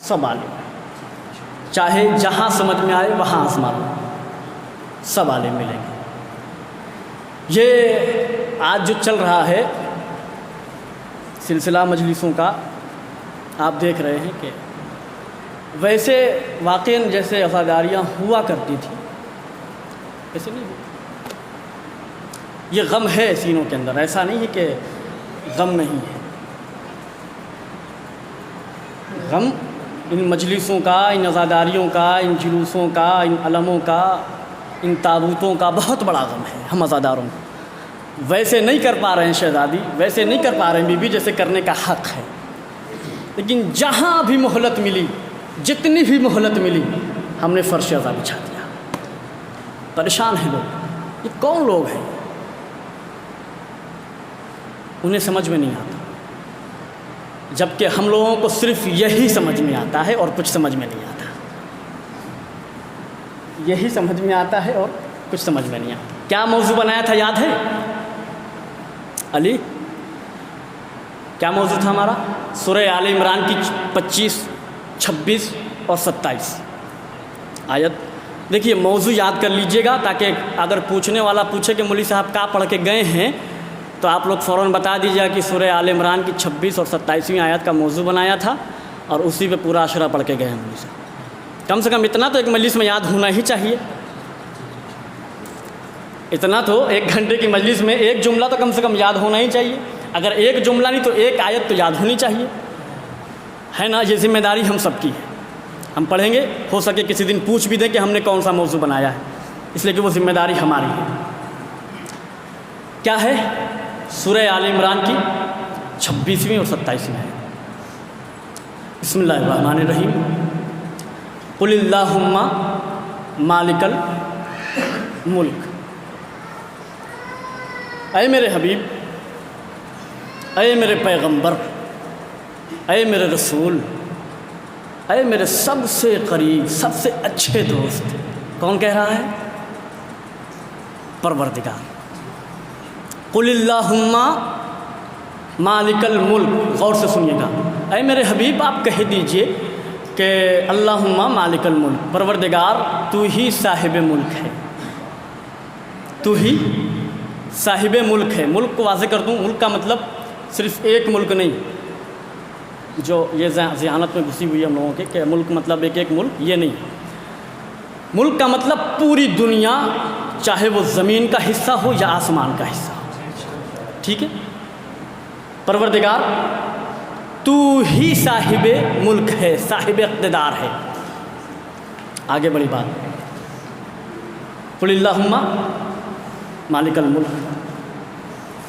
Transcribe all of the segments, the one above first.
सब आलिम, चाहे जहाँ समझ में आए वहाँ आजमा लो, सब आलिम मिलेंगे। ये आज जो चल रहा है सिलसिला मजलिसों का, आप देख रहे हैं कि वैसे वाक़ईन जैसे अज़ादारियाँ हुआ करती थी ऐसे नहीं हुआ। ये गम है सीनों के अंदर, ऐसा नहीं है कि गम नहीं है। गम इन मजलिसों का, इन अज़ादारियों का, इन जुलूसों का, इन अलमों का, इन ताबूतों का बहुत बड़ा गम है हम अज़ादारों को। वैसे नहीं कर पा रहे हैं शहज़ादी, वैसे नहीं कर पा रहे हैं बीबी जैसे करने का हक़ है, लेकिन जहाँ भी मोहलत मिली, जितनी भी मोहलत मिली, हमने फ़र्श अज़ा बिछा दिया। परेशान हैं लोग, ये कौन लोग हैं, उन्हें समझ में नहीं आता, जबकि हम लोगों को सिर्फ यही समझ में आता है और कुछ समझ में नहीं आता। यही समझ में आता है और कुछ समझ में नहीं आता। क्या मौजू बनाया था याद है अली? क्या मौजू था हमारा? सूरह आले इमरान की 25, 26 और 27 आयत। देखिए मौजू याद कर लीजिएगा, ताकि अगर पूछने वाला पूछे कि मौलवी साहब क्या पढ़ के गए हैं, तो आप लोग फ़ौरन बता दीजिएगा कि सूरह आले इमरान की 26 और 27वीं आयत का मौजू बनाया था और उसी पे पूरा अशरा पढ़ के गए हैं मौलवी साहब। कम से कम इतना तो एक मजलिस में याद होना ही चाहिए। इतना तो एक घंटे की मजलिस में एक जुमला तो कम से कम याद होना ही चाहिए। अगर एक जुमला नहीं तो एक आयत तो याद होनी चाहिए, है ना? ये जिम्मेदारी हम सबकी है। हम पढ़ेंगे, हो सके किसी दिन पूछ भी दें कि हमने कौन सा मौजू बनाया है, इसलिए कि वो जिम्मेदारी हमारी है। क्या है? सूरह आले इमरान की 26वीं और 27वीं है। बिस्मिल्लाहिर्रहमानिर्रहीम। कुलिल्लाहुम्मा मालिकल मुल्क। ऐ मेरे हबीब, ऐ मेरे पैगंबर, ऐ मेरे रसूल, ऐ मेरे सबसे करीब, सबसे अच्छे दोस्त। कौन कह रहा है? परवरदिगार। कुलिल्लाहुम्मा मालिकल मुल्क। गौर से सुनिएगा, ऐ मेरे हबीब आप कह दीजिए कि अल्लाहुम्मा मालिकल मुल्क, परवरदिगार तू ही साहिब मुल्क है, तू ही साहिब मुल्क है। मुल्क को वाज़ेह कर दूँ, मुल्क का मतलब सिर्फ़ एक मुल्क नहीं, जो ये ज़हानत में घुसी हुई है हम लोगों के कि मुल्क मतलब एक एक मुल्क, ये नहीं। मुल्क का मतलब पूरी दुनिया, चाहे वो ज़मीन का हिस्सा हो या आसमान का हिस्सा हो, ठीक है? परवरदिगार तू ही साहिब मुल्क है, साहिब इक़्तिदार है। आगे बड़ी बात, कुलिल्लाहुम्मा मालिकल मुल्क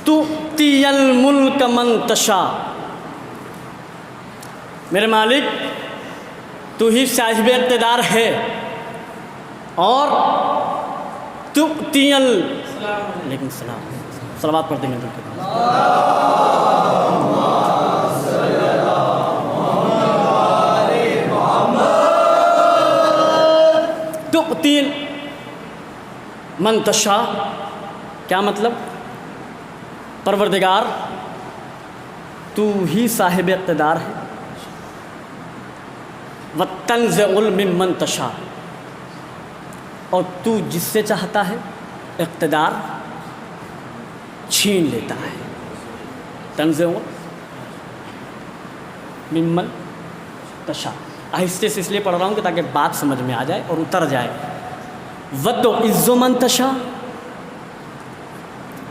तु'तियल मुल्क मन तशा। मेरे मालिक तू ही साहिब इक़्तिदार है और तु'तियल, लेकिन सलाम सलावत पढ़ते हैं उनके पास। तु'तिल मन तशा, क्या मतलब? परवरदिगार तू ही साहिब इक़्तिदार है, व तंज़िउल मिम्मन तशा, और तू जिससे चाहता है इक़्तिदार छीन लेता है। तंज़िउल मिम्मन तशा। आहिस्ते से इसलिए पढ़ रहा हूँ कि ताकि बात समझ में आ जाए और उतर जाए। व तो इज़्ज़ो मन तशा,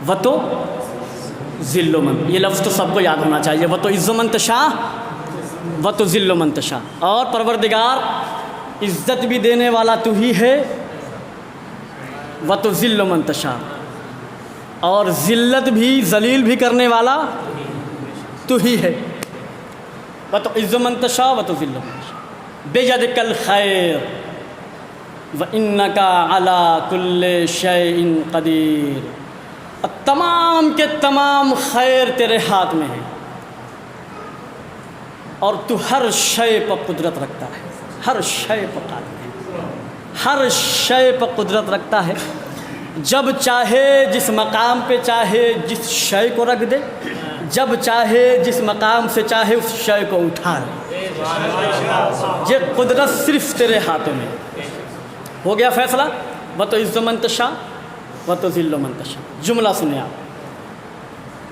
व तो ज़िल्लो मन, ये लफ्ज़ तो सबको याद होना चाहिए। व तो इज़्ज़ो मन तशा, व तो ज़िल्लो मन तशा। और परवरदिगार इज़्ज़त भी देने वाला तू ही है, व तो ज़िल्लो मन तशा, और ज़िल्लत भी, ज़लील भी करने वाला तू ही है। व तो इज़्ज़ो मन तशा, व तो ज़िल्लो मन तशा। बेयदिकल खैर व इन्नका अला कुल्ले शैइन क़दीर। तमाम के तमाम खैर तेरे हाथ में है और तू हर शय पर कुदरत रखता है, हर शय पर कादिर है, हर शय पर कुदरत रखता है। जब चाहे जिस मकाम पे चाहे जिस शय को रख दे, जब चाहे जिस मकाम से चाहे उस शय को उठा ले। ये कुदरत सिर्फ तेरे हाथों में। हो गया फैसला, व तो इज़्ज़ु मन तशा व तो ज़िल्लु मन तशा। जुमला सुने आप,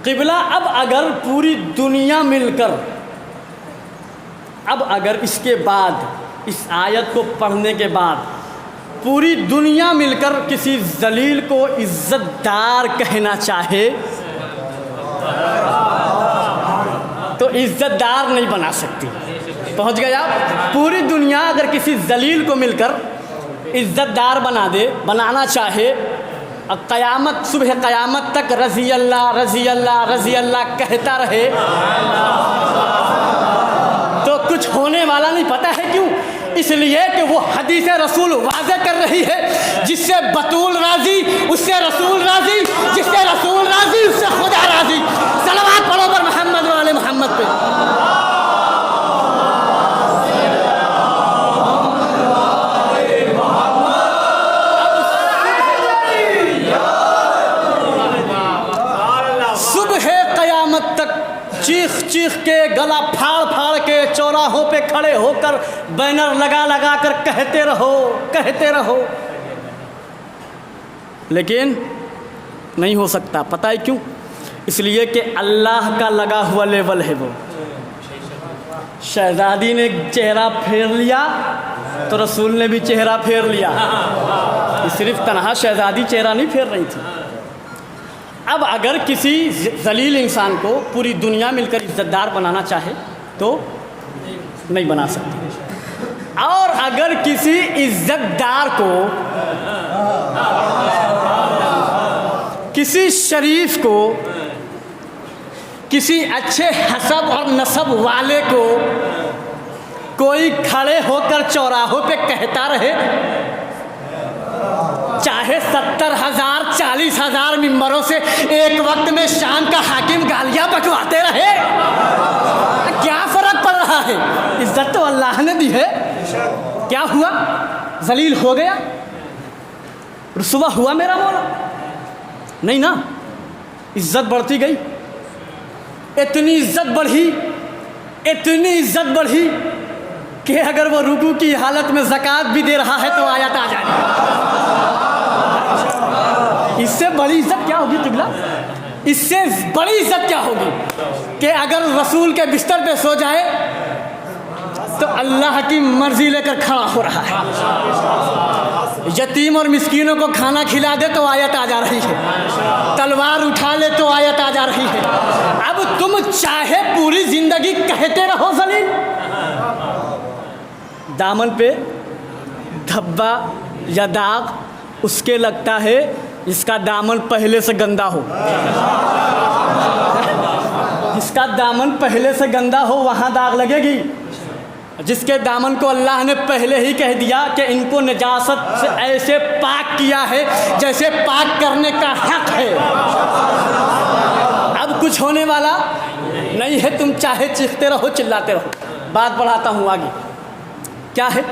क़िबला अब अगर पूरी दुनिया मिलकर, अब अगर इसके बाद, इस आयत को पढ़ने के बाद पूरी दुनिया मिलकर किसी जलील को इज़्ज़तदार कहना चाहे तो इज़्ज़तदार नहीं बना सकती। पहुंच गए आप? पूरी दुनिया अगर किसी जलील को मिलकर इज़्ज़तदार बनाना चाहे, अब क़यामत, सुबह क़यामत तक रज़ी अल्लाह रज़ी अल्लाह रज़ी अल्लाह कहता रहे तो कुछ होने वाला नहीं। पता है क्यों? इसलिए कि वो हदीस रसूल वाज़े कर रही है, जिससे बतूल राज़ी उससे रसूल राज़ी, जिससे रसूल राज़ी उससे खुदा राज़ी। सलावत पढ़ो पर मोहम्मद वाले मोहम्मद पे। चीख चीख के, गला फाड़ फाड़ के, चौराहों पे खड़े होकर बैनर लगा लगा कर कहते रहो, कहते रहो, लेकिन नहीं हो सकता। पता है क्यों? इसलिए कि अल्लाह का लगा हुआ लेवल है वो। शहज़ादी ने चेहरा फेर लिया तो रसूल ने भी चेहरा फेर लिया। सिर्फ तनहा शहज़ादी चेहरा नहीं फेर रही थी। अब अगर किसी जलील इंसान को पूरी दुनिया मिलकर इज़्ज़तदार बनाना चाहे तो नहीं बना सकती, और अगर किसी इज़्ज़तदार को, किसी शरीफ को, किसी अच्छे हसब और नसब वाले को कोई खड़े होकर चौराहों पे कहता रहे, चाहे 70,000 40,000 मिंबरों से एक वक्त में शाम का हाकिम गालियां बकवाते रहे, क्या फर्क पड़ रहा है? इज्जत तो अल्लाह ने दी है। क्या हुआ? जलील हो गया, रुसवा हुआ मेरा मौला? नहीं ना, इज्जत बढ़ती गई। इतनी इज्जत बढ़ी, इतनी इज्जत बढ़ी कि अगर वो रुकू की हालत में ज़कात भी दे रहा है तो आयत आ जाए। इससे बड़ी इज्जत क्या होगी क़िबला? इससे बड़ी इज्जत क्या होगी कि अगर रसूल के बिस्तर पे सो जाए तो अल्लाह की मर्जी लेकर खड़ा हो रहा है, यतीम और मिस्कीनों को खाना खिला दे तो आयत आ जा रही है, तलवार उठा ले तो आयत आ जा रही है। अब तुम चाहे पूरी जिंदगी कहते रहो जलील, दामन पे धब्बा या दाग उसके लगता है इसका दामन पहले से गंदा हो, जिसका दामन पहले से गंदा हो वहाँ दाग लगेगी। जिसके दामन को अल्लाह ने पहले ही कह दिया कि इनको नजासत से ऐसे पाक किया है जैसे पाक करने का हक है, अब कुछ होने वाला नहीं है। तुम चाहे चीखते रहो, चिल्लाते रहो। बात बढ़ाता हूँ आगे। क्या है?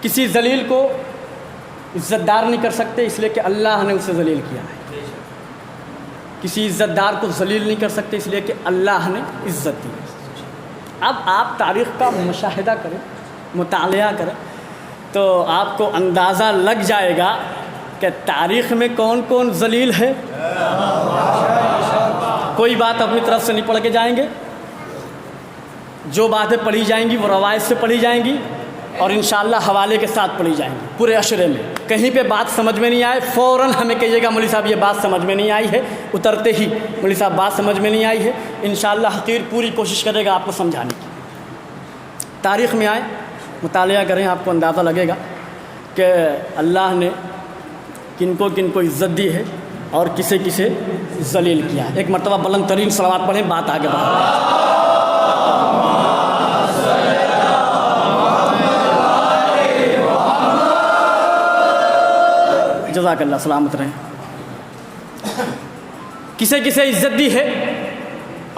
किसी जलील को इज़्ज़तदार नहीं कर सकते इसलिए कि अल्लाह ने उसे जलील किया है। किसी इज़्ज़तदार को जलील नहीं कर सकते इसलिए कि अल्लाह ने इज़्ज़त दी। अब आप तारीख़ का मुशाहिदा करें, मुतालिया करें तो आपको अंदाज़ा लग जाएगा कि तारीख़ में कौन कौन जलील है। कोई बात अपनी तरफ से नहीं पढ़ के जाएंगे, जो बातें पढ़ी जाएंगी वो रवायत से पढ़ी जाएंगी और इंशाअल्लाह हवाले के साथ पढ़ी जाएंगी पूरे अशरे में। कहीं पे बात समझ में नहीं आए फ़ौरन हमें कहिएगा मौलवी साहब ये बात समझ में नहीं आई है, उतरते ही मौलवी साहब बात समझ में नहीं आई है। इंशाअल्लाह हकीर पूरी कोशिश करेगा आपको समझाने की। तारीख़ में आए, मुतालिया करें, आपको अंदाज़ा लगेगा कि अल्लाह ने किनको किनको इज़्ज़त दी है और किसे किसे जलील किया है। एक मरतबा बुलंद तरीन सलावत पढ़ें, बात आगे बढ़े। जज़ाकल्लाह, सलामत रहें। किसे किसे इज़्ज़त दी है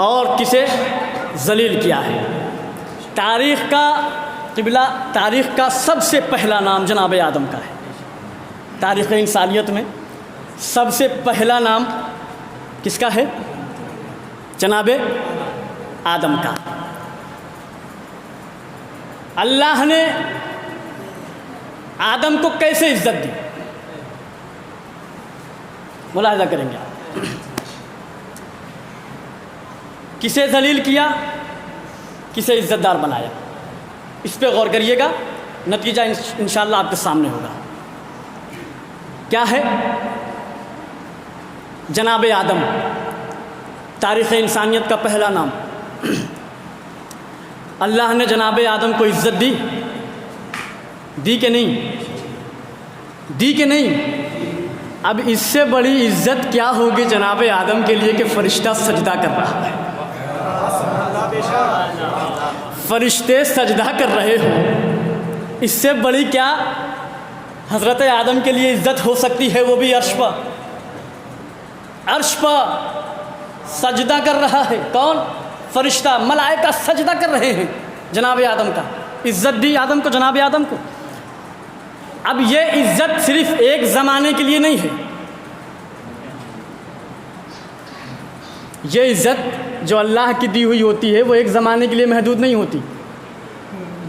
और किसे जलील किया है। तारीख़ का क़िबला, तारीख़ का सबसे पहला नाम जनाब आदम का है। तारीख़ इंसानियत में सबसे पहला नाम किसका है? जनाब आदम का। अल्लाह ने आदम को कैसे इज्जत दी, मुलाहिजा करेंगे आप। किसे जलील किया, किसे इज्जतदार बनाया, इस पे गौर करिएगा। नतीजा इंशाअल्लाह आपके सामने होगा। क्या है? जनाब आदम, तारीख़ इंसानियत का पहला नाम। अल्लाह ने जनाब आदम को इज्जत दी, दी कि नहीं? दी कि नहीं? अब इससे बड़ी इज्जत क्या होगी जनाब आदम के लिए कि फ़रिश्ता सजदा कर रहा है, फ़रिश्ते सजदा कर रहे हो। इससे बड़ी क्या हज़रत आदम के लिए इज्जत हो सकती है, वो भी अर्श पर। अर्श पर सजदा कर रहा है कौन? फ़रिश्ता, मलाइका सजदा कर रहे हैं जनाब आदम का। इज्जत दी आदम को, जनाब आदम को। अब ये इज्जत सिर्फ एक ज़माने के लिए नहीं है। ये इज्जत जो अल्लाह की दी हुई होती है वो एक ज़माने के लिए महदूद नहीं होती,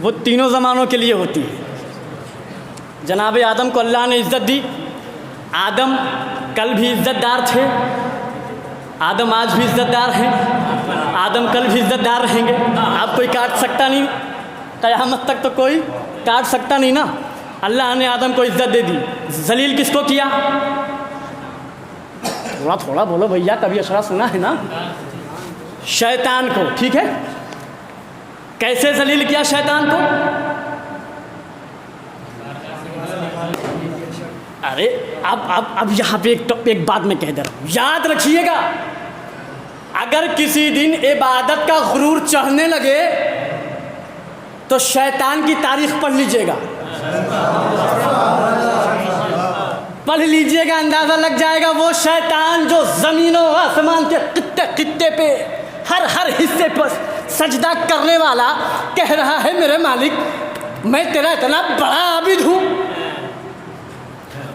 वो तीनों ज़मानों के लिए होती है। जनाब आदम को अल्लाह ने इज्जत दी। आदम कल भी इज्जतदार थे, आदम आज भी इज्जतदार हैं, आदम कल भी इज्जतदार रहेंगे। आप कोई काट सकता नहीं, क़यामत तक तो कोई काट सकता नहीं ना। अल्लाह ने आदम को इज्जत दे दी। जलील किसको किया? थोड़ा थोड़ा बोलो भैया, कभी अशरा सुना है ना? शैतान को। ठीक है, कैसे जलील किया शैतान को? अरे अब यहाँ पे एक बात मैं कह दे रहा हूँ, याद रखिएगा। अगर किसी दिन इबादत का गुरूर चढ़ने लगे तो शैतान की तारीख पढ़ लीजिएगा, पढ़ लीजिएगा, अंदाज़ा लग जाएगा। वो शैतान जो ज़मीन और आसमान के कित्ते कित्ते पे हर हिस्से पर सजदा करने वाला कह रहा है, मेरे मालिक मैं तेरा इतना बड़ा आबिद हूँ,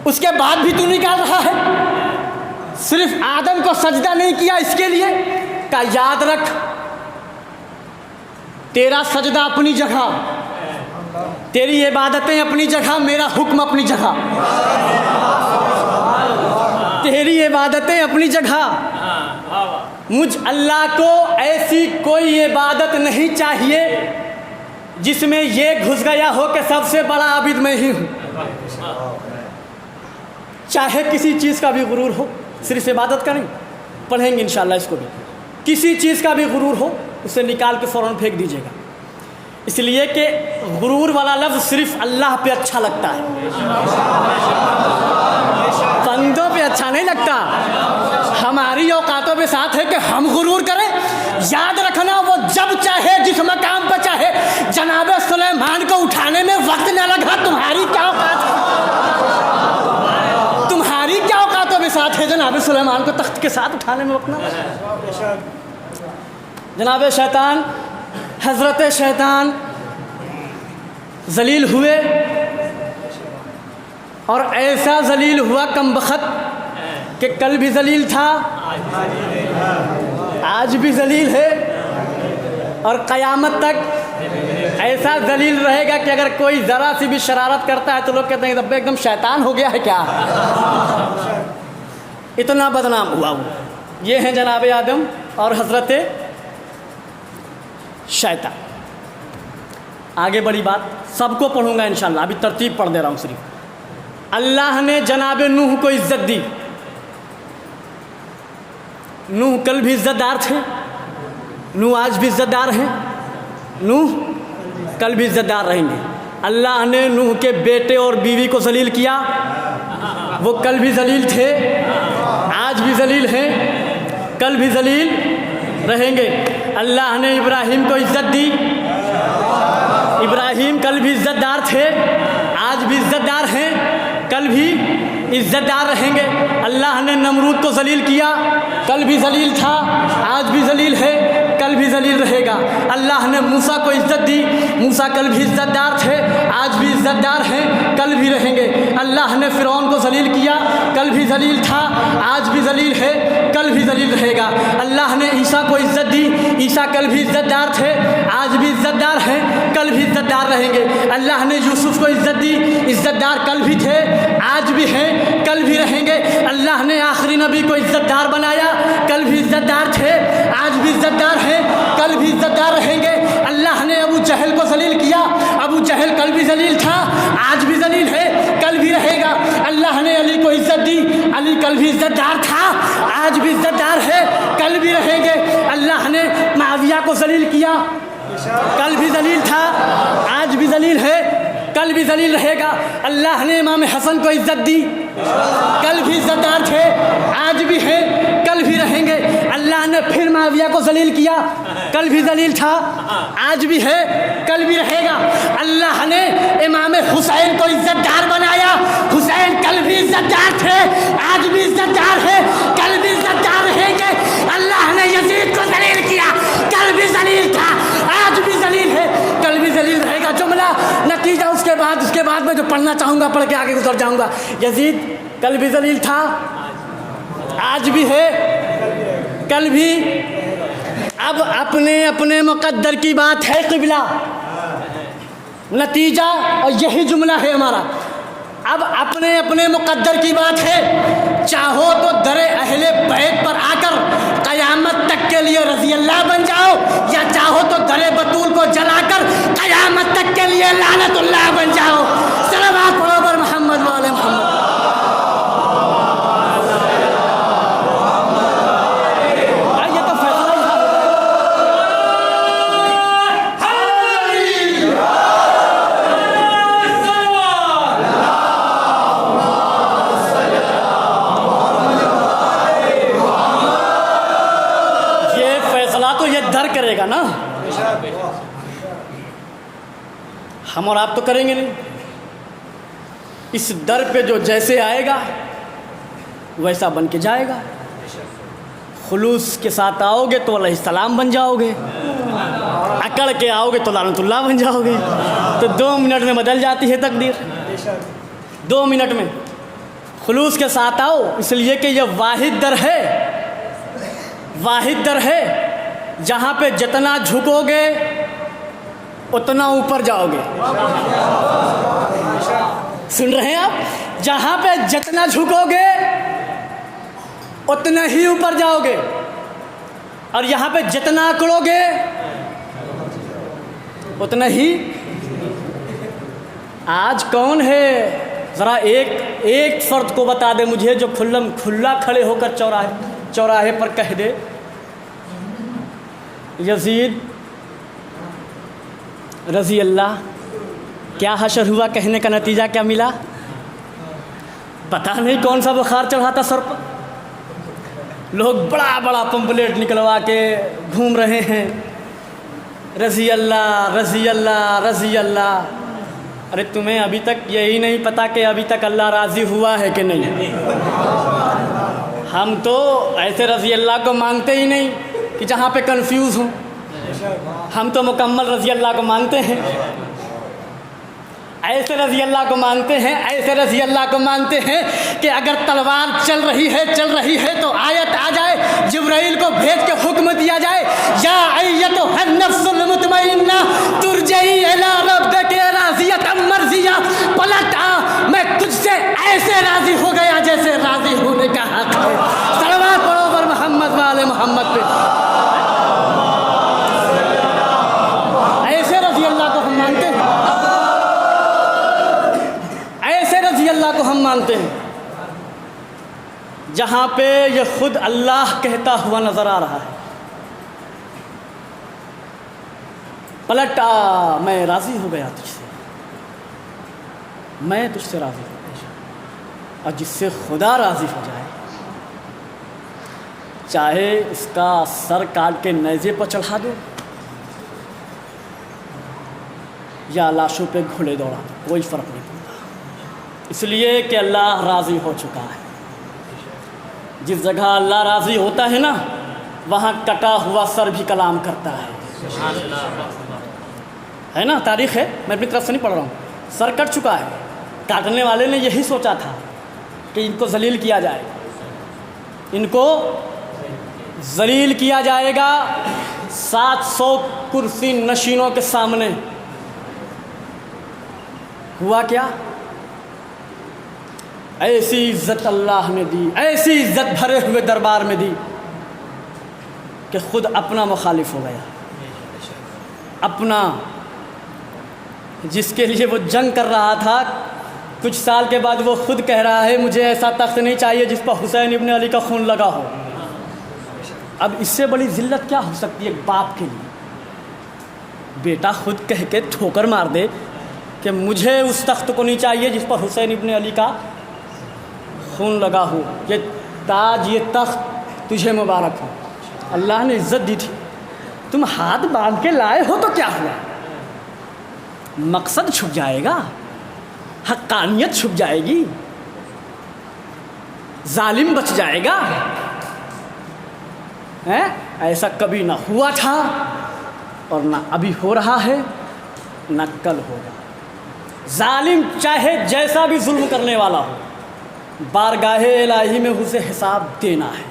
उसके बाद भी तू निकाल रहा है। सिर्फ आदम को सजदा नहीं किया इसके लिए का याद रख, तेरा सजदा अपनी जगह, तेरी इबादतें अपनी जगह, मेरा हुक्म अपनी जगह, तेरी इबादतें अपनी जगह। मुझ अल्लाह को ऐसी कोई इबादत नहीं चाहिए जिसमें ये घुस गया हो कि सबसे बड़ा आबिद मैं ही हूँ। चाहे किसी चीज़ का भी गुरूर हो, सिर्फ इबादत का नहीं, पढ़ेंगे इंशाअल्लाह इसको भी। किसी चीज़ का भी गुरूर हो उसे निकाल के फ़ौरन फेंक दीजिएगा, इसलिए कि गुरूर वाला लफ्ज़ सिर्फ अल्लाह पे अच्छा लगता है, बंदों पे अच्छा नहीं लगता। हमारी औकातों पे साथ है कि हम गुरूर करें। याद रखना, वो जब चाहे जिस मकाम पर चाहे, जनाब सुलेमान को उठाने में वक्त न लगा। तुम्हारी क्या औकात है? तुम्हारी क्या औकातों में साथ है जनाब सुलेमान को तख्त के साथ उठाने में वक्त न लगा। जनाब शैतान, हज़रत शैतान जलील हुए और ऐसा जलील हुआ कमबख्त कि कल भी जलील था, आज भी जलील है और क़यामत तक ऐसा जलील रहेगा कि अगर कोई ज़रा सी भी शरारत करता है तो लोग कहते हैं कि एकदम शैतान हो गया है क्या, इतना बदनाम हुआ वो। ये हैं जनाब आदम और हज़रत शैतान। आगे बड़ी बात, सबको पढ़ूंगा इंशाअल्लाह, अभी तरतीब पढ़ दे रहा हूँ सिर्फ। अल्लाह ने जनाब नूह को इज्जत दी। नूह कल भी इज्जतदार थे, नूह आज भी इज्जतदार हैं, नूह कल भी इज्जतदार रहेंगे। अल्लाह ने नूह के बेटे और बीवी को जलील किया, वो कल भी जलील थे, आज भी जलील हैं, कल भी जलील रहेंगे। अल्लाह ने इब्राहीम को इज्जत दी, इब्राहीम कल भी इज्जतदार थे, आज भी इज्जतदार हैं, कल भी इज्जतदार रहेंगे। अल्लाह ने नमरूद को जलील किया, कल भी जलील था, आज भी जलील है, कल भी जलील रहेगा। अल्लाह ने मूसा को इज्जत दी, मूसा कल भी इज्जतदार थे, आज भी इज्जतदार हैं, कल भी रहेंगे। अल्लाह ने फ़िरौन को जलील किया, कल भी जलील था, आज भी जलील है, कल भी जलील रहेगा। अल्लाह ने ईसा को इज्जत दी, ईसा कल भी इज़्ज़तदार थे, आज भी इज़्ज़तदार हैं, कल भी इज़्ज़तदार रहेंगे। अल्लाह ने यूसुफ़ को इज़्ज़त दी, इज़्ज़तदार कल भी थे, आज भी हैं, कल भी रहेंगे। अल्लाह ने आखिरी नबी को इज़्ज़तदार बनाया, कल भी इज़्ज़तदार थे, आज भी इज़्ज़तदार हैं, कल भी इज़्ज़तदार रहेंगे। अल्लाह ने अबू जहल को ज़लील किया, अबू जहल कल भी ज़लील था, आज भी ज़लील है, कल भी रहेगा। अल्लाह ने अली को इज़्ज़त दी, अली कल भी इज़्ज़तदार था, आज भी इज़्ज़तदार है, कल भी रहेंगे। अल्लाह ने मुआविया को ज़लील किया, कल भी ज़लील था, आज भी ज़लील है, कल भी ज़लील रहेगा। अल्लाह ने इमाम हसन को इज़्ज़त दी, कल भी इज़्ज़तदार थे, आज भी है, कल भी रहेंगे। अल्लाह ने फिर मुआविया को ज़लील किया, कल भी ज़लील था, आज भी है, कल भी रहेगा। अल्लाह ने इमाम हुसैन को इज़्ज़तदार बनाया, हुसैन कल भी इज़्ज़तदार थे, आज भी इज़्ज़तदार है, कल भी इज़्ज़तदार रहेंगे। अल्लाह ने यजीद को ज़लील किया, कल भी ज़लील था, आज भी ज़लील है, कल भी ज़लील रहेगा। जुमला नतीजा उसके बाद मैं जो पढ़ना चाहूँगा पढ़ के आगे गुजर जाऊँगा। यजीद कल भी ज़लील था, आज भी है, कल भी। अब अपने अपने मुक़द्दर की बात है क़िबला, नतीजा और यही जुमला है हमारा। अब अपने अपने मुक़द्दर की बात है, चाहो तो दरे अहले बैत पर आकर क़यामत तक के लिए रज़ी अल्लाह बन जाओ, या चाहो तो दरे बतूल को जलाकर क़यामत तक के लिए लानतुल्लाह बन जाओ। सलवात पढ़ो पर मोहम्मद वाले मोहम्मद। दर करेगा ना, हम और आप तो करेंगे नहीं। इस दर पे जो जैसे आएगा वैसा बन के जाएगा। खुलूस के साथ आओगे तो अलैहिस्सलाम बन जाओगे, अकड़ के आओगे तो लानतुल्लाह बन जाओगे। तो 2 मिनट में बदल जाती है तकदीर, 2 मिनट में। खुलूस के साथ आओ, इसलिए कि यह वाहिद दर है, वाहिद दर है जहाँ पे जितना झुकोगे उतना ऊपर जाओगे। सुन रहे हैं आप? जहाँ पे जितना झुकोगे उतना ही ऊपर जाओगे, और यहाँ पे जितना अकड़ोगे उतना ही। आज कौन है ज़रा एक फ़र्द को बता दे मुझे जो खुल्लम खुल्ला खड़े होकर चौराहे पर कह दे यजीद रज़ी अल्लाह। क्या हशर हुआ, कहने का नतीजा क्या मिला? पता नहीं कौन सा बुखार चढ़ा था सर पर। लोग बड़ा बड़ा पंपलेट निकलवा के घूम रहे हैं, रज़ी अल्लाह रज़ी अल्लाह रज़ी अल्लाह। अरे तुम्हें अभी तक यही नहीं पता कि अभी तक अल्लाह राज़ी हुआ है कि नहीं? हम तो ऐसे रज़ी अल्लाह को मांगते ही नहीं कि जहाँ पे कंफ्यूज हूँ। हम तो मुकम्मल रज़ी अल्लाह को मानते हैं, ऐसे रज़ी अल्लाह को मानते हैं, ऐसे रज़ी अल्लाह को मानते हैं कि अगर तलवार चल रही है तो आयत आ जाए, जिब्राइल को भेज के हुक्म दिया जाए, या अय्यतुहन नफ्सुल मुतमइन्ना तुरजई इला रब्बिकी राज़ियतम मर्ज़िया। पलट आ, मैं तुझसे ऐसे राज़ी हो गया जैसे राज़ी होने का हक़ है। सलवात पढ़ो पर मोहम्मद वाले मोहम्मद पे। ऐसे रज़ी अल्लाह को हम मानते हैं, ऐसे रज़ी अल्लाह को हम मानते हैं जहाँ पे ये खुद अल्लाह कहता हुआ नज़र आ रहा है, पलट आ, मैं राज़ी हो गया तुझसे, मैं तुझसे राज़ी हो गया। और जिससे खुदा राज़ी हो जाए, चाहे इसका सर काट के नेज़े पर चढ़ा दो या लाशों पे घोड़े दौड़ा दो, कोई फ़र्क नहीं पड़ता। इसलिए कि अल्लाह राज़ी हो चुका है। जिस जगह अल्लाह राज़ी होता है ना, वहाँ कटा हुआ सर भी कलाम करता है ना। तारीख़ है, मैं अपनी तरफ से नहीं पढ़ रहा हूँ। सर कट चुका है, काटने वाले ने यही सोचा था कि इनको ज़लील किया जाएगा, इनको ज़लील किया जाएगा, 700 कुर्सी नशीनों के सामने हुआ क्या? ऐसी इज्जत अल्लाह ने दी, ऐसी इज्जत भरे हुए दरबार में दी कि खुद अपना मुखालिफ हो गया। अपना, जिसके लिए वो जंग कर रहा था, कुछ साल के बाद वो खुद कह रहा है मुझे ऐसा तख्त नहीं चाहिए जिस पर हुसैन इब्न अली का खून लगा हो। अब इससे बड़ी जिल्लत क्या हो सकती है एक बाप के लिए? बेटा खुद कह के ठोकर मार दे कि मुझे उस तख्त को नहीं चाहिए जिस पर हुसैन इब्न अली का खून लगा हो, ये ताज, ये तख्त तुझे मुबारक हो। अल्लाह ने इज्जत दी थी, तुम हाथ बांध के लाए हो तो क्या हुआ? मकसद छुप जाएगा, हक्कानियत छुप जाएगी, जालिम बच जाएगा। हैं? ऐसा कभी ना हुआ था और ना अभी हो रहा है, ना कल होगा। जालिम चाहे जैसा भी जुल्म करने वाला हो, बारगाहे इलाही में उसे हिसाब देना है,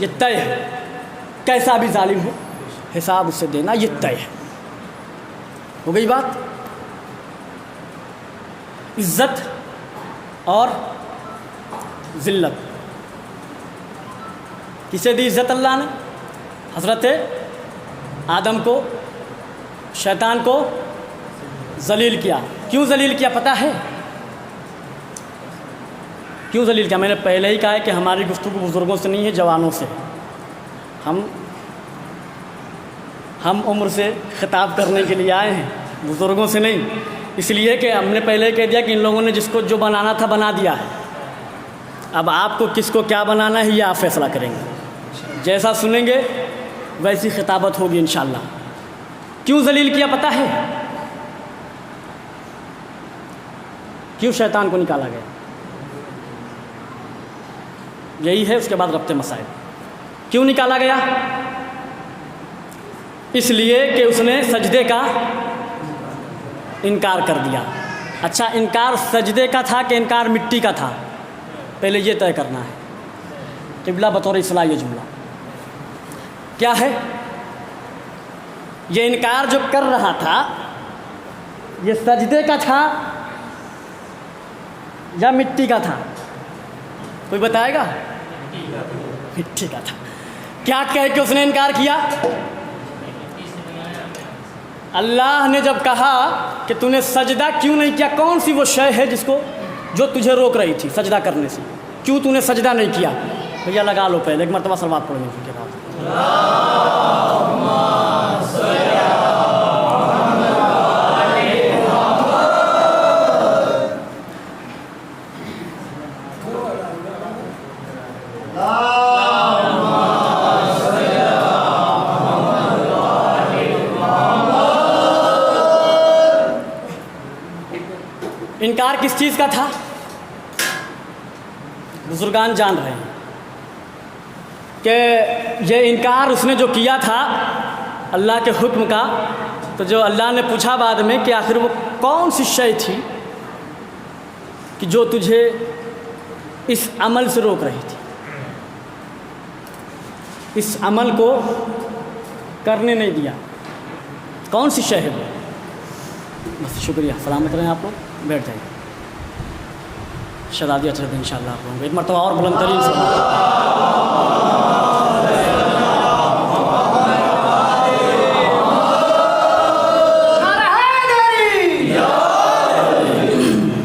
ये तय है। कैसा भी जालिम हो, हिसाब उसे देना ये तय है। हो गई बात। इज्जत और ज़िल्लत किसे दी इज्जत अल्लाह ने? हज़रत आदम को, शैतान को जलील किया। क्यों जलील किया पता है? क्यों जलील किया? मैंने पहले ही कहा है कि हमारी गुफ्तगू बुज़ुर्गों से नहीं है, जवानों से। हम उम्र से खिताब करने के लिए आए हैं, बुज़ुर्गों से नहीं। इसलिए कि हमने पहले कह दिया कि इन लोगों ने जिसको जो बनाना था बना दिया है। अब आपको किसको क्या बनाना है ये आप फैसला करेंगे। जैसा सुनेंगे वैसी खिताबत होगी इंशाअल्लाह। क्यों जलील किया पता है? क्यों शैतान को निकाला गया? यही है, उसके बाद रब्ते मसाइल। क्यों निकाला गया? इसलिए कि उसने सजदे का इनकार कर दिया। अच्छा, इनकार सजदे का था कि इनकार मिट्टी का था? पहले ये तय करना है। क़िबला बतौर इस्लाह ये जुमला क्या है? ये इनकार जो कर रहा था ये सजदे का था या मिट्टी का था? कोई बताएगा? मिट्टी का था। क्या कह के उसने इनकार किया? अल्लाह ने जब कहा कि तूने सजदा क्यों नहीं किया, कौन सी वो शय है जिसको जो तुझे रोक रही थी सजदा करने से, क्यों तूने सजदा नहीं किया? भैया लगा लो पहले, एक मरतबा सलवात पढ़ेंगे उसके बाद। इनकार किस चीज़ का था? बुजुर्गान जान रहे हैं कि ये इनकार उसने जो किया था अल्लाह के हुक्म का, तो जो अल्लाह ने पूछा बाद में कि आखिर वो कौन सी शय थी कि जो तुझे इस अमल से रोक रही थी, इस अमल को करने नहीं दिया, कौन सी शय है वो? बस शुक्रिया, सलामत रहें आप लोग, बैठ जाइए। शदादी अच्छे दिन इंशाअल्लाह आप लोग एक मरतबा और बुलंद तरीन से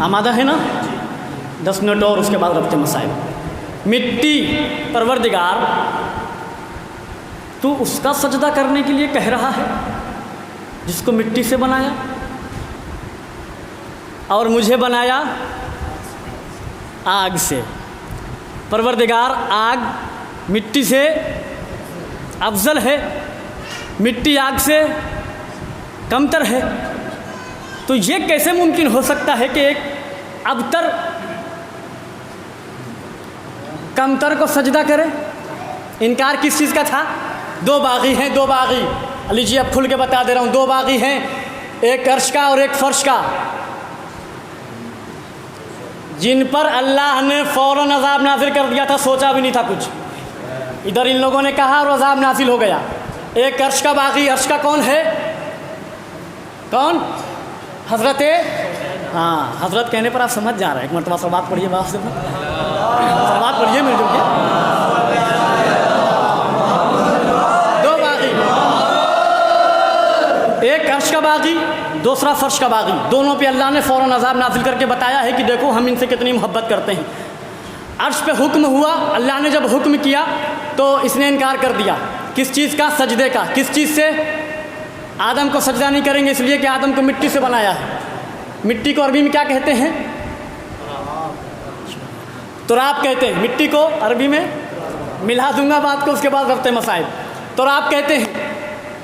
आमादा है ना? 10 मिनट और उसके बाद रब्ते मसाइल। मिट्टी परवरदिगार तू उसका सजदा करने के लिए कह रहा है जिसको मिट्टी से बनाया, और मुझे बनाया आग से। परवरदिगार आग मिट्टी से अफजल है, मिट्टी आग से कमतर है। तो ये कैसे मुमकिन हो सकता है कि एक अबतर कमतर को सजदा करे? इनकार किस चीज़ का था? 2 बागी हैं, 2 बागी। अली जी अब खुल के बता दे रहा हूँ, 2 बागी हैं, एक अर्श का और एक फर्श का, जिन पर अल्लाह ने फ़ौरन अज़ाब नाज़िल कर दिया था, सोचा भी नहीं था कुछ। इधर इन लोगों ने कहा और अज़ाब नाज़िल हो गया। एक अर्श का बागी, अर्श का कौन है? कौन? हजरत, हाँ हजरत कहने पर आप समझ जा रहे हैं। एक मरतबा सलवात पढ़िए, बात से सलवात पढ़िए मिलजुल के। दो बागी, एक अर्श का बागी, दूसरा फर्श का बागी। दोनों पे अल्लाह ने फ़ौरन अज़ाब नाज़िल करके बताया है कि देखो हम इनसे कितनी मोहब्बत करते हैं। अर्श पे हुक्म हुआ, अल्लाह ने जब हुक्म किया तो इसने इनकार कर दिया। किस चीज़ का? सजदे का। किस चीज़ से? आदम को सजदा नहीं करेंगे इसलिए कि आदम को मिट्टी से बनाया है। मिट्टी को अरबी में क्या कहते हैं? तुराब कहते हैं। मिट्टी को अरबी में, मिला दूंगा बात को उसके बाद रफ्ते मसाइल। तुराब कहते हैं।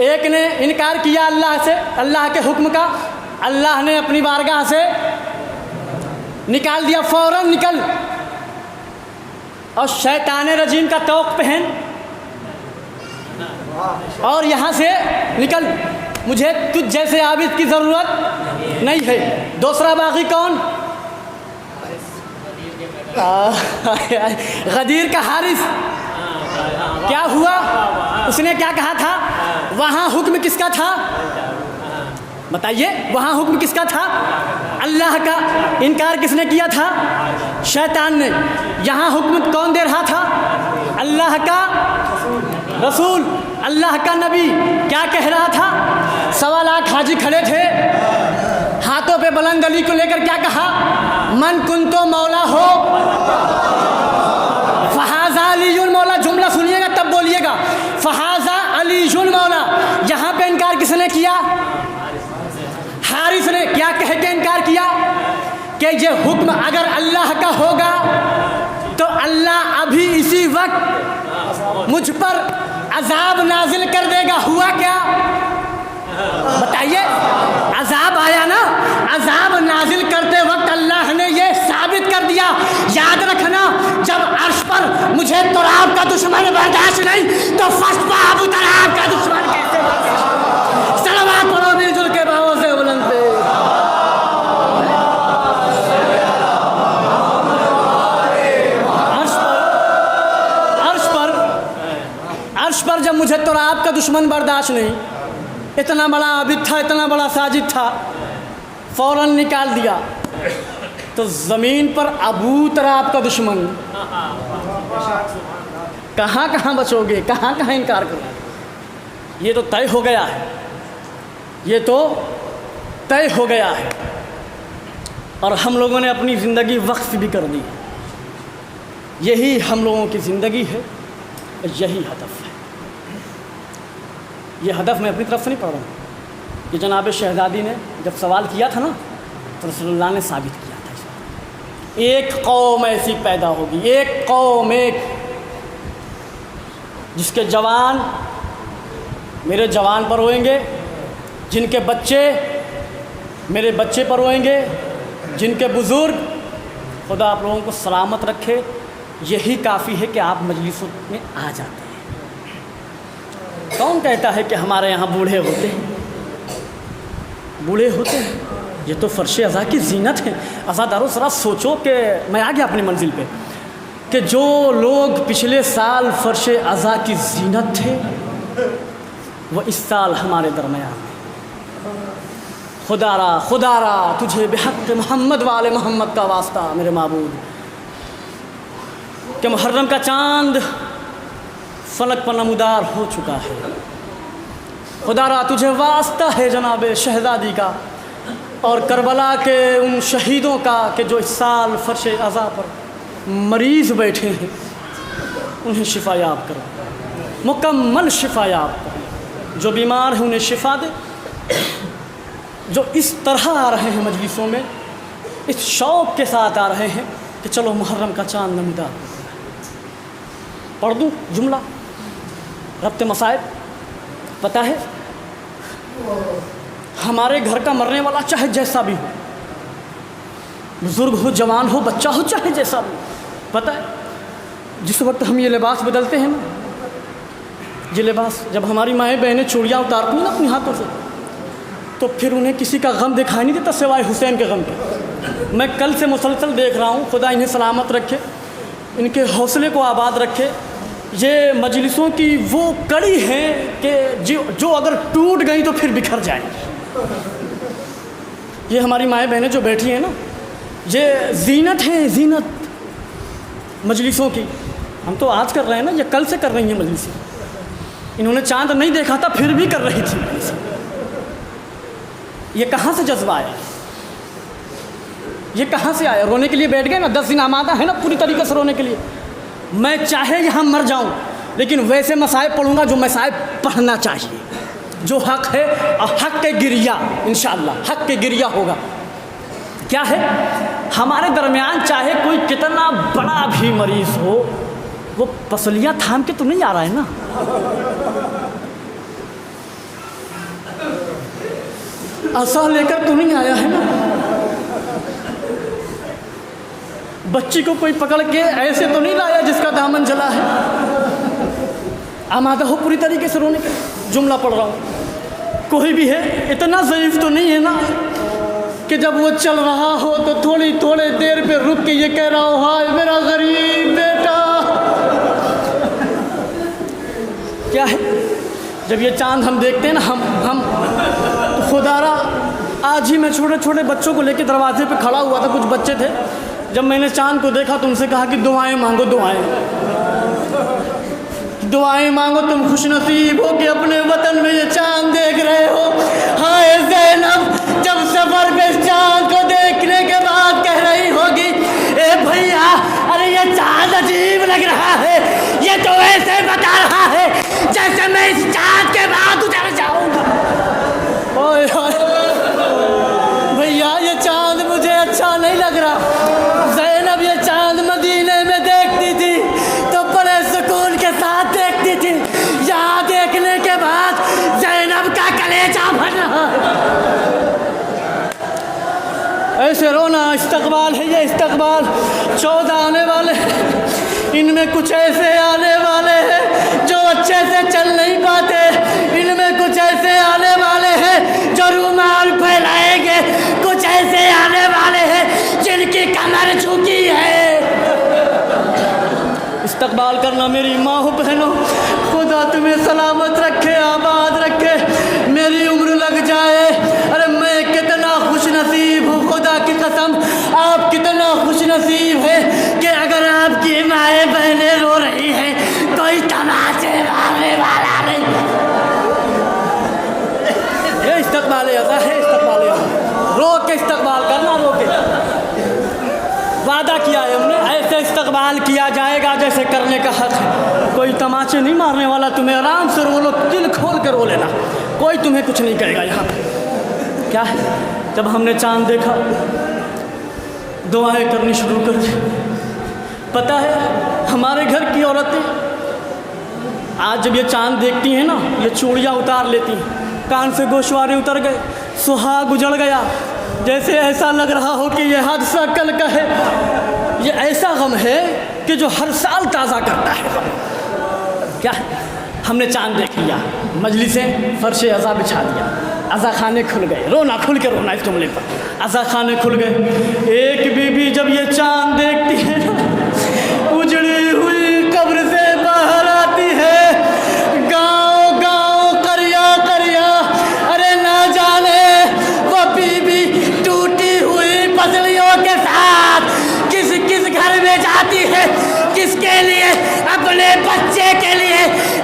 एक ने इनकार किया अल्लाह से, अल्लाह के हुक्म का। अल्लाह ने अपनी बारगाह से निकाल दिया, फ़ौरन निकल। और शैतान रजीम का तौक पहन और यहाँ से निकल, मुझे तुझ जैसे आबिद की ज़रूरत नहीं है। दूसरा बागी कौन? गदीर का हारिस। क्या हुआ? उसने क्या कहा था? वहाँ हुक्म किसका था? बताइए, वहाँ हुक्म किसका था? अल्लाह का। इनकार किसने किया था? शैतान ने। यहाँ हुक्म कौन दे रहा था? अल्लाह का रसूल, अल्लाह का नबी। क्या कह रहा था? 1.25 लाख हाजी खड़े थे, हाथों पे बुलंद अली को लेकर क्या कहा? मन कुंतो मौला हो फहाजा अलीजुल मौला। जुमला सुनिएगा तब बोलिएगा, फहाजा अलीजुल मौला। यहाँ पे इनकार किसने किया? हारिस ने। क्या कह के इनकार किया? कि ये हुक्म अगर अल्लाह का होगा तो अल्लाह अभी इसी वक्त मुझ पर अजाब नाजिल कर देगा। हुआ क्या? बताइए, अजाब आया ना। अजाब नाजिल करते वक्त अल्लाह ने ये साबित कर दिया। याद रखना, जब अर्श पर मुझे तुराब का दुश्मन बर्दाश्त नहीं तो फर्श पर अबू तुराब का दुश्मन कैसे बर्दाश्त? सलावत पढ़ो मिलजुल के बाहों से बुलंद पे। अर्श पर जब मुझे तुराब का दुश्मन बर्दाश्त नहीं, इतना बड़ा आबिद था, इतना बड़ा साजिद था, फ़ौरन निकाल दिया। तो ज़मीन पर अबू तुराब का दुश्मन कहाँ कहाँ बचोगे? कहाँ कहाँ इनकार करोगे? ये तो तय हो गया है, ये तो तय हो गया है। और हम लोगों ने अपनी ज़िंदगी वक्फ भी कर दी। यही हम लोगों की ज़िंदगी है, यही हदफ है। ये हदफ मैं अपनी तरफ से नहीं पढ़ रहा हूँ। ये जनाब शहज़ादी ने जब सवाल किया था ना तो रसूलुल्लाह ने साबित किया था इस बात। एक कौम ऐसी पैदा होगी, एक कौम, एक जिसके जवान मेरे जवान पर रोएंगे, जिनके बच्चे मेरे बच्चे पर रोएंगे, जिनके बुज़ुर्ग, खुदा आप लोगों को सलामत रखे। यही काफ़ी है कि आप मजलिसों में आ जाते हैं। कौन कहता है कि हमारे यहाँ बूढ़े होते हैं? बूढ़े होते हैं, ये तो फ़र्श अज़ा की ज़ीनत है। अज़ादारों ज़रा सोचो कि मैं आ गया अपनी मंजिल पे, कि जो लोग पिछले साल फ़र्श अज़ा की ज़ीनत थे वो इस साल हमारे दरमियान में। खुदारा तुझे बेहक़ मोहम्मद वाले मोहम्मद का वास्ता मेरे माबूद, कि मुहर्रम का चाँद फलक पर नमूदार हो चुका है। खुदारा तुझे वास्ता है जनाब शहज़ादी का और करबला के उन शहीदों का कि जो इस साल फ़र्श अज़ा पर मरीज़ बैठे हैं, उन्हें शिफा याब करो, मुकम्मल शिफा याब करो। जो बीमार हैं उन्हें शिफा दे। जो इस तरह आ रहे हैं मजलिसों में, इस शौक़ के साथ आ रहे हैं कि चलो मुहर्रम का चाँद नमूदार हो। पढ़ दूँ जुमला रब्त मसाइब। पता है, हमारे घर का मरने वाला चाहे जैसा भी हो, बुज़ुर्ग हो, जवान हो, बच्चा हो, चाहे जैसा भी, पता है जिस वक्त हम ये लिबास बदलते हैं ना, ये लिबास जब हमारी माएँ बहनें चूड़ियाँ उतारती हैं ना अपने हाथों से, तो फिर उन्हें किसी का गम दिखाई नहीं देता सिवाय हुसैन के गम के। मैं कल से मुसलसल देख रहा हूँ, खुदा इन्हें सलामत रखे, इनके हौसले को आबाद रखे। ये मजलिसों की वो कड़ी है कि जो अगर टूट गई तो फिर बिखर जाएंगी। ये हमारी माएँ बहनें जो बैठी हैं ना, ये जीनत है, जीनत मजलिसों की। हम तो आज कर रहे हैं ना, ये कल से कर रही हैं मजलिसें। इन्होंने चांद नहीं देखा था फिर भी कर रही थी मजलिसें। ये कहाँ से जज्बा आया, ये कहाँ से आया? रोने के लिए बैठ गए ना, 10 दिन आमादा है ना पूरी तरीके से रोने के लिए। मैं चाहे यहाँ मर जाऊँ लेकिन वैसे मसाइब पढ़ूँगा जो मसाइब पढ़ना चाहिए, जो हक़ है। और हक़ के गिरिया, इंशाअल्लाह हक़ के गिरिया होगा। क्या है, हमारे दरमियान चाहे कोई कितना बड़ा भी मरीज़ हो, वो पसलियाँ थाम के तो नहीं आ रहा है ना। आसा लेकर तो नहीं आया है ना। बच्ची को कोई पकड़ के ऐसे तो नहीं लाया जिसका दामन जला है। आमादा हो पूरी तरीके से रोने के। जुमला पढ़ रहा हूँ। कोई भी है, इतना ज़ईफ़ तो नहीं है ना कि जब वो चल रहा हो तो थोड़ी देर पे रुक के ये कह रहा हो, हाय मेरा गरीब बेटा। क्या है, जब ये चांद हम देखते हैं ना, हम तो खुदारा, आज ही मैं छोटे छोटे बच्चों को लेके दरवाजे पे खड़ा हुआ था, कुछ बच्चे थे। जब मैंने चांद को देखा तो उनसे कहा कि दुआएं मांगो, दुआएं मांगो, तुम खुशनसीब हो कि अपने वतन में ये चांद देख रहे हो। हाय ज़ैनब जब सफ़र पे चांद को देखने के बाद कह रही होगी, ए भैया अरे ये चांद अजीब लग रहा है, ये तो ऐसे बता रहा है जैसे मैं इस चांद के बाद उतर जाऊंगा। ओए भैया ये चांद मुझे अच्छा नहीं लग रहा। ज़ैनब ये चांद मदीने में देखती थी तो बड़े सुकून के साथ देखती थी, यहाँ देखने के बाद ज़ैनब का कलेजा भर रहा है। ऐसे रोना इस्तक़बाल है, ये इस्तक़बाल 14 आने वाले हैं, इनमें कुछ ऐसे आने वाले हैं जो अच्छे से चल नहीं पाते, इनमें कुछ ऐसे आने वाले हैं जो रुमाल फैलाएंगे, कुछ ऐसे आने वाले हैं जिनकी कमर झुकी है। इस्तक़बाल करना मेरी माँ हो बहनों, खुदा तुम्हें सलामत रखे, आबाद रखे, मेरी उम्र लग जाए। अरे मैं कितना खुश नसीब हूँ, खुदा की कसम आप कितना खुश नसीब है कि अगर आपकी माएँ बहनें रो रही हैं कोई तमाचे मारने वाला नहीं। ये इस्तक़बाल है, इस्तक़बाल रो के इस्तक़बाल करना, रो के। वादा किया है हमने, ऐसे इस्तक़बाल किया जाएगा जैसे करने का हक़ है। कोई तमाचे नहीं मारने वाला, तुम्हें आराम से रो लो, दिल खोल कर रो लेना, कोई तुम्हें कुछ नहीं करेगा। यहाँ पे क्या है, जब हमने चांद देखा दुआएं करनी शुरू कर दी। पता है हमारे घर की औरतें आज जब ये चांद देखती हैं ना, ये चूड़ियाँ उतार लेती हैं, कान से गोशवारे उतर गए, सुहाग उजड़ गया, जैसे ऐसा लग रहा हो कि ये हादसा कल का है। ये ऐसा गम है कि जो हर साल ताज़ा करता है। क्या है, हमने चांद देख लिया, मजलिसें फर्श अज़ा बिछा दिया, अज़ा खाने खुल गए, रोना खुल के रोना इस जुमले पर, अज़ा खाने खुल गए। एक बीबी जब ये चांद देखती है ना, उजड़ी हुई कब्र से बाहर आती है, गाँव गाँव करिया करिया, अरे ना जाने वो बीबी टूटी हुई पसलियों के साथ किस किस घर में जाती है, किसके लिए, अपने बच्चे के लिए।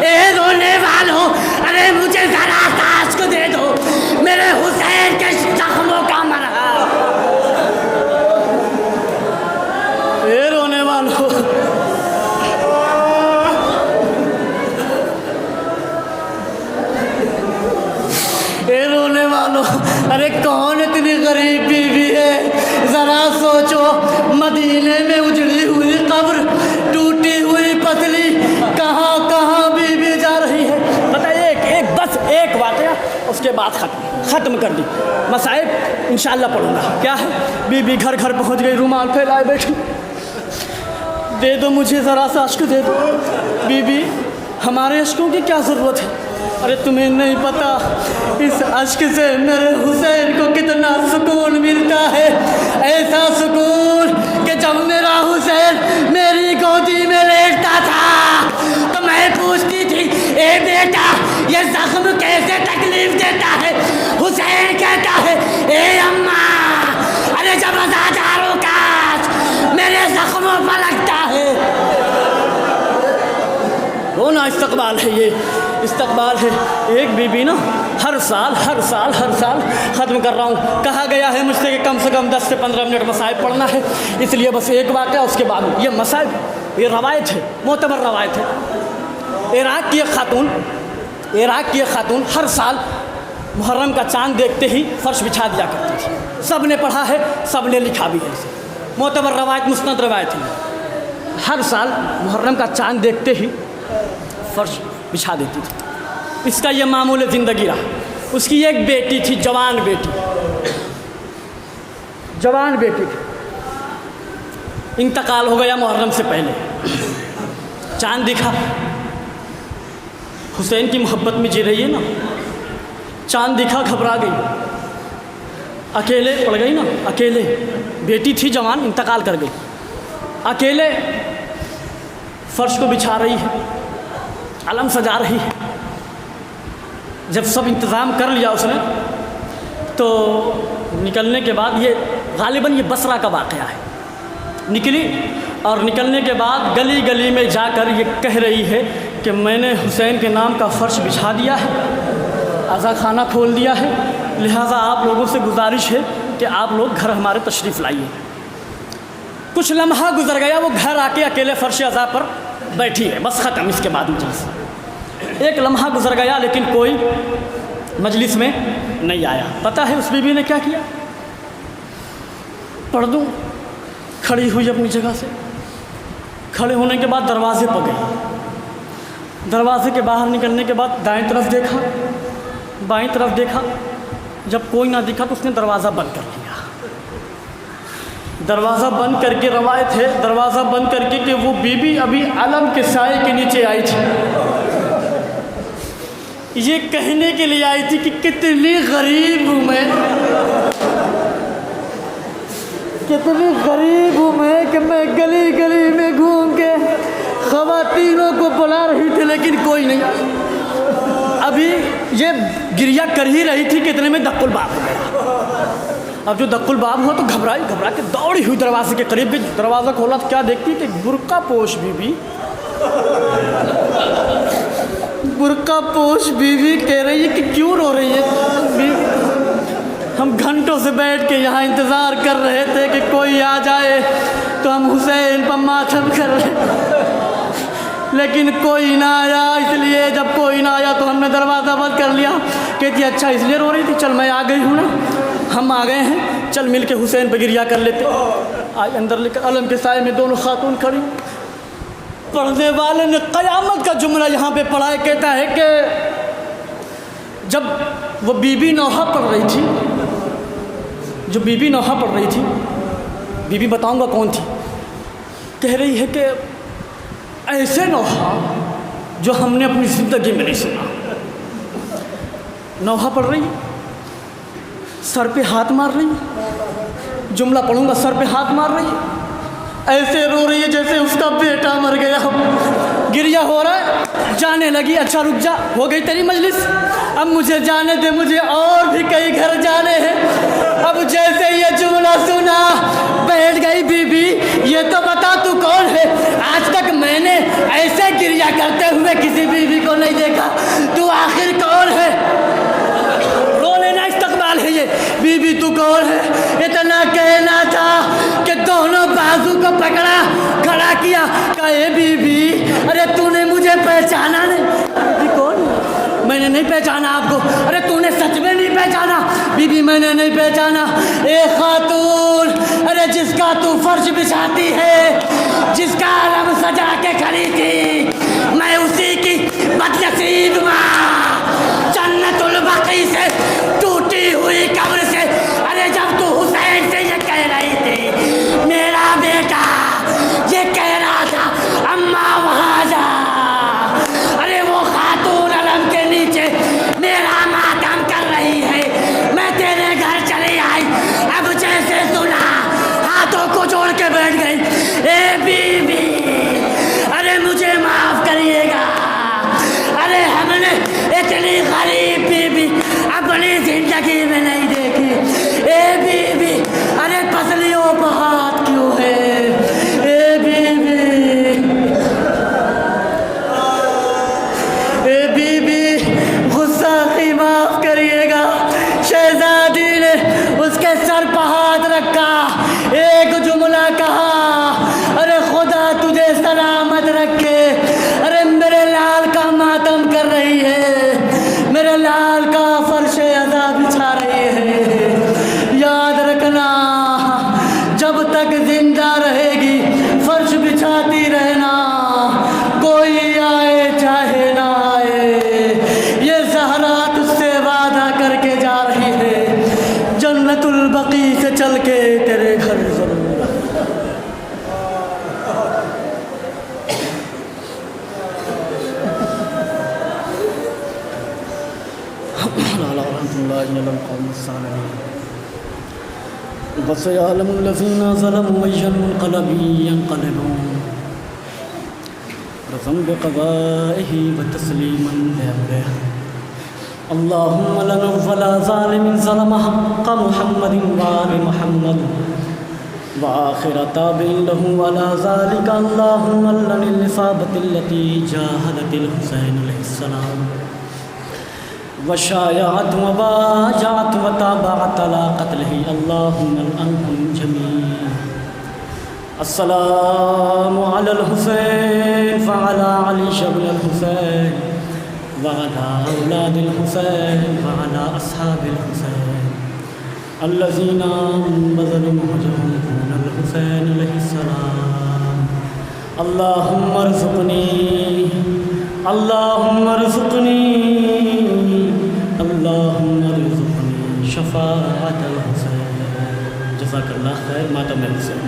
ए रोने वालों, अरे मुझे जरा सांस को दे दो, मेरे हुसैन के जख्मों का मरहम। ए रोने वालों, ए रोने वालों, अरे कौन इतनी गरीब बीवी है, ज़रा सोचो। मदीने में उजड़ी हुई कब्र, टूटी हुई पतली, कहाँ कहाँ बीवी जा रही है। बताइए, एक बस एक वाक़या, उसके बाद ख़त्म कर दी। मसाइब इंशाअल्लाह पढ़ूँगा। क्या है, बीबी घर घर पहुँच गई, रुमाल फैलाए बैठी, दे दो मुझे ज़रा सा अश्क दे दो। बीबी, हमारे अश्कों की क्या ज़रूरत है? अरे तुम्हें नहीं पता इस अश्क से मेरे हुसैन को कितना सुकून मिलता है। ऐसा सुकून कि जब मेरा हुसैन मेरी गोदी में लेटता था तो देखो ना इस्तकबाल है, ये इस्तकबाल है। एक बीबी ना हर साल ख़त्म कर रहा हूँ, कहा गया है मुझसे कि कम से कम 10 से 15 मिनट मसाइब पढ़ना है, इसलिए बस एक वाक़या उसके बाद ये मसाइब, ये रवायत है, मोतबर रवायत है। इराक़ की एक ख़ातून हर साल मुहर्रम का चाँद देखते ही फ़र्श बिछा दिया करती थी। सब ने पढ़ा है, सब ने लिखा भी है इसे, मोतबर रवायत, मुस्नद रवायत है। हर साल मुहर्रम का चाँद देखते ही फ़र्श बिछा देती थी। इसका ये मामूल ज़िंदगी रहा। उसकी एक बेटी थी, जवान बेटी थी, इंतकाल हो गया मुहर्रम से पहले। चाँद दिखा, हुसैन की मोहब्बत में जी रही है ना, चाँद दिखा, घबरा गई, अकेले पड़ गई ना, अकेले, बेटी थी जवान, इंतकाल कर गई, अकेले फ़र्श को बिछा रही है, अलम सजा रही है। जब सब इंतज़ाम कर लिया उसने, तो निकलने के बाद, ये गालिबन ये बसरा का वाक़या है, निकली और निकलने के बाद गली गली में जाकर ये कह रही है कि मैंने हुसैन के नाम का फ़र्श बिछा दिया है, अज़ा खाना खोल दिया है, लिहाजा आप लोगों से गुजारिश है कि आप लोग घर हमारे तशरीफ़ लाइए। कुछ लम्हा गुजर गया, वो घर आके अकेले फ़र्श अज़ा पर बैठी है, बस ख़त्म। इसके बाद मजलिस, एक लम्हा गुजर गया, लेकिन कोई मजलिस में नहीं आया। पता है उस बीबी ने क्या किया? पढ़ दूँ, खड़ी हुई अपनी जगह से, खड़े होने के बाद दरवाजे पर गई, दरवाजे के बाहर निकलने के बाद दाएं तरफ देखा, बाएं तरफ देखा, जब कोई ना दिखा तो उसने दरवाज़ा बंद कर लिया। दरवाज़ा बंद करके, रवायत है दरवाज़ा बंद करके कि वो बीबी अभी अलम के साए के नीचे आई थी, ये कहने के लिए आई थी कि कितनी गरीब हूँ मैं, कितनी गरीब हूँ मैं कि मैं गली गली में घूम के ख़वातीनों को बुला रही थी, लेकिन कोई नहीं। अभी ये गिरिया कर ही रही थी, कितने में दक्कुल बाब हो गया। अब जो दक्कुल बाब हुआ तो घबरा के दौड़ी हुई दरवाजे के करीब गई। दरवाज़ा खोला तो क्या देखती कि बुर्का पोश बीबी कह रही है कि क्यों रो रही है? हम घंटों से बैठ के यहाँ इंतज़ार कर रहे थे कि कोई आ जाए तो हम हुसैन पर मातम कर रहे, लेकिन कोई ना आया, इसलिए जब कोई ना आया तो हमने दरवाज़ा बंद कर लिया। कहती अच्छा इसलिए रो रही थी, चल मैं आ गई हूँ ना, हम आ गए हैं, चल मिल के हुसैन पर गिरिया कर लेते। आज अंदर लेकर अलम के साए में दोनों खातून खड़ी। पढ़ने वाले ने क़यामत का जुमला यहाँ पे पढ़ा है, कहता है कि जब वो बीबी नौहा पढ़ रही थी, जो बीबी नौहा पढ़ रही थी, बीबी बताऊँगा कौन थी, कह रही है कि ऐसे नौहा जो हमने अपनी ज़िंदगी में नहीं सुना। नौहा पढ़ रही, सर पे हाथ मार रही, जुमला पढ़ूंगा, सर पे हाथ मार रही, ऐसे रो रही है जैसे उसका बेटा मर गया। गिरिया हो रहा है, जाने लगी। अच्छा रुक जा, हो गई तेरी मजलिस, अब मुझे जाने दे, मुझे और भी कई घर जाने हैं। अब जैसे ये जुमला सुना बैठ गई बीबी, ये तो बता तू कौन है? आज तक मैंने ऐसे गिरिया करते हुए किसी बीबी को नहीं देखा, तू आखिर कौन है? रो लेना इस्तकबाल है ये। बीबी तू कौन है? इतना कहना था कि दोनों बाजू को पकड़ा, खड़ा किया, कहे बीबी अरे तूने मुझे पहचाना नहीं? बीबी कौन? मैंने नहीं पहचाना आपको। अरे तूने सच में नहीं पहचाना? बीबी मैंने नहीं पहचाना। एक खातून, अरे जिसका तू फर्श बिछाती है, जिसका अलम सजा के खड़ी थी, मैं उसी की बदनसीब माँ जन्नतुल बकी से टूटी हुई कब्र से। अरे जब तू हुसैन से ये कह रही थी मेरा बेटा, ये कह रहा था अम्मा वहाँ जा, अरे वो खातून अलम के नीचे मेरा मातम कर रही है, मैं तेरे घर चली आई। अब जैसे सुना हाथों को जोड़ के बैठ गई। ए बीबी, अरे रहमतुल्लाहि अलल क़ौमि स्सालिहीन। वसयअलमुल लज़ीना ज़लमू अय्युल मुनक़लबि यनक़लिबून रज़म बिक़ज़ाइहि व तस्लीमन बिअम्रिहि। अल्लाहुम्मा लना वला ज़ालिमिन ज़लमा हक़्क़ मुहम्मदिन व आलि मुहम्मद व आखिर ताबिईन लहू अला ज़ालिका। अल्लाहुम्मा लनिल इसाबतिल्लती जाहदतिल हुसैन अलैहिस्सलाम व शायअत व बायअत व ताबअत अला क़त्लिही। अल्लाहुम्मा अन्हुम जमीअन। अस्सलामु अलल हुसैन व अला अली इब्नुल हुसैन व अला औलादिल हुसैन व अला अस्हाबिल हुसैन अल्लज़ीना बज़लू महजहुम दूनल हुसैन अलैहिस्सलाम। अल्लाहुम्मा रज़ुक़नी अल्लाहुम्मा रज़ुक़नी अल्लाहुम्मा रज़ुक़नी शफ़ाअतल हुसैन। जज़ाकल्लाह खैर मातम हुसैन।